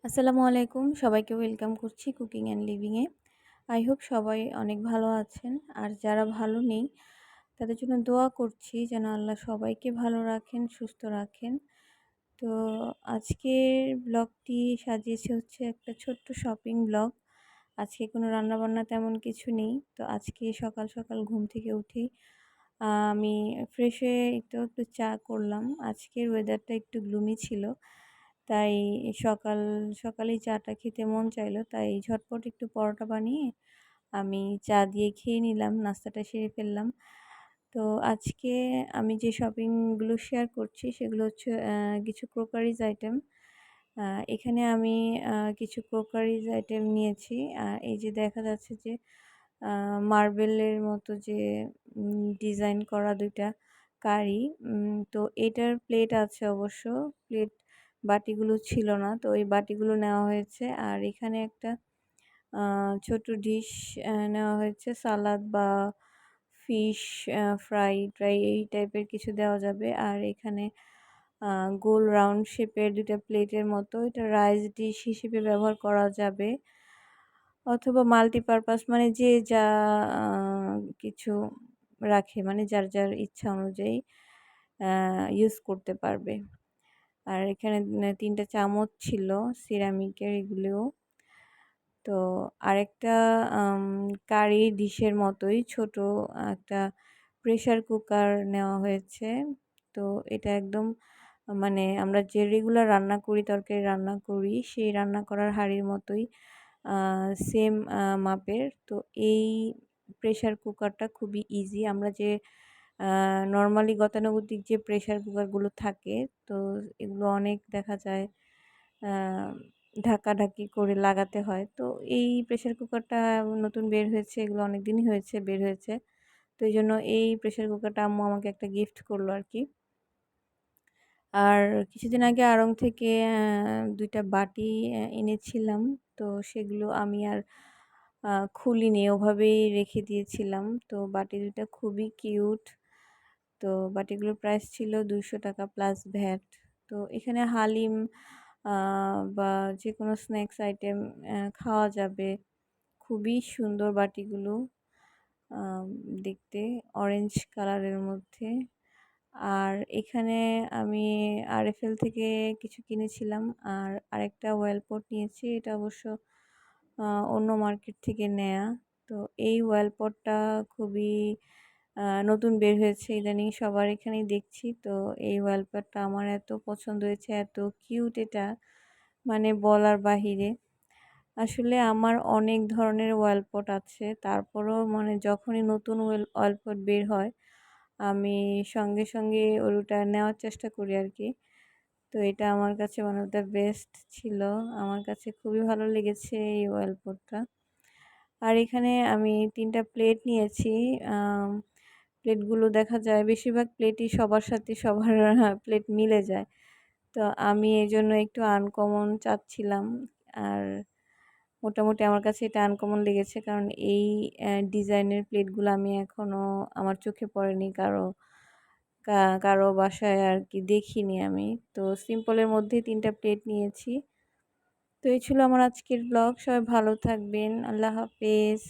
আসসালামু আলাইকুম। সবাইকে ওয়েলকাম করছি cooking and living A. I hope সবাই অনেক ভালো আছেন। আর যারা ভালো নেই তাদের জন্য দোয়া করছি যেন আল্লাহ সবাইকে ভালো রাখেন, সুস্থ রাখেন। তো আজকের ব্লগটি সাজিয়েছি হচ্ছে একটা ছোট্ট শপিং ব্লগ। আজকে কোনো রান্নাবান্না তেমন কিছু নেই। তো আজকে সকাল, সকাল ঘুম থেকে উঠেই আমি ফ্রেশ হয়ে একটু চা করলাম। আজকের ওয়েদারটা একটু গ্লুমি ছিল। তাই সকাল সকালেই চাটা খেতে মন চাইলো। তাই ঝটপট একটু পরোটা বানিয়ে আমি চা দিয়ে খেয়ে নিলাম, নাস্তাটা সেরে ফেললাম। তো আজকে আমি যে শপিংগুলো শেয়ার করছি সেগুলো হচ্ছে কিছু ক্রোকারিজ আইটেম। আ এখানে আমি কিছু ক্রোকারিজ আইটেম নিয়েছি। এই যে দেখা যাচ্ছে যে আ মার্বেলের মতো যে ডিজাইন করা ২ টা কারি। তো এটার প্লেট আছে অবশ্য। প্লেট বাটিগুলো ছিল না। তো এই বাটিগুলো নেওয়া হয়েছে। আর এখানে একটা আ ছোট ডিশ নেওয়া হয়েছে। সালাদ বা ফিশ ফ্রাই-ট্রাই এই টাইপের কিছু দেওয়া যাবে। আর এখানে আ গোল রাউন্ড শেপের ২ টা প্লেটের মতো এটা রাইস ডিশ হিসেবে ব্যবহার করা যাবে। অথবা মাল্টিপারপাস মানে যে যা আ কিছু রাখে মানে যার ইচ্ছা অনুযায়ী আ ইউজ করতে পারবে। আর এখানে ৩ টা চামচ ছিল সিরামিকের এগুলোও। তো আরেকটা আম কারি ডিশের মতোই ছোট একটা প্রেশার কুকার নেওয়া হয়েছে। তো এটা একদম মানে আমরা যে রেগুলার রান্না করি, তরকারি রান্না করি, সেই রান্না করার হাঁড়ির মতোই আ সেম মাপের। তো এই প্রেশার কুকারটা খুবই ইজি। আমরা যে আ নরমালি গতানুগতিক যে প্রেশার কুকারগুলো থাকে, তো এগুলো অনেক দেখা যায় আ ঢাকাঢাকি করে লাগাতে হয়। তো এই প্রেশার কুকারটা নতুন বের হয়েছে, এগুলো অনেকদিনই হয়েছে বের হয়েছে। তো এইজন্য এই প্রেশার কুকারটা আম্মু আমাকে একটা গিফট করলো আরকি। আর কিছুদিন আগে আড়ং থেকে ২ টা বাটি এনেছিলাম। তো সেগুলো আমি আর খুলিনি, ওভাবেই রেখে দিয়েছিলাম। তো বাটি ২ টা খুবই কিউট। তো বাটিগুলোর প্রাইস ছিল ৳২০০ প্লাস ভ্যাট। তো এখানে হালিম আ বা যেকোনো স্ন্যাকস আইটেম খাওয়া যাবে। খুবই সুন্দর বাটিগুলো আম দেখতে অরেঞ্জ কালারের মধ্যে। আর এখানে আমি আরএফএল থেকে কিছু কিনেছিলাম। আর আরেকটা ওয়েল পট নিয়েছি। এটা অবশ্য অন্য মার্কেট থেকে নেয়া। তো এই ওয়েল পটটা খুবই নতুন বের হয়েছে ইদানিং সবার এখানেই দেখছি। তো এই ওয়েল পটটা আমার এত পছন্দ হয়েছে, এত কিউট এটা মানে বলার বাহিরে। আসলে আমার অনেক ধরনের ওয়েল পট আছে। তারপরেও মানে যখনই নতুন ওয়েল পট বের হয়, আমি সঙ্গে, সঙ্গে ওটা নেওয়ার চেষ্টা করি আরকি। তো এটা আমার কাছে ওয়ান অফ দ্য বেস্ট ছিল। আমার কাছে খুবই ভালো লেগেছে এই ওয়েল পটটা। আর এখানে আমি ৩ টা প্লেট নিয়েছি। আম প্লেটগুলো দেখা যায় বেশিরভাগ প্লেটই সবার সাথে সবার প্লেট মিলে যায়। তো আমি এজন্য একটু আনকমন চাচ্ছিলাম। আর মোটামুটি আমার কাছে এটা আনকমন লেগেছে। কারণ এই ডিজাইনের প্লেটগুলো আমি এখনো আমার চোখে পড়েনি কারো বাসায় আরকি দেখিনি আমি। তো সিম্পলের মধ্যেই ৩ টা প্লেট নিয়েছি। তো এই ছিল আমার আজকের ব্লগ। সবাই ভালো থাকবেন। আল্লাহ হাফেজ।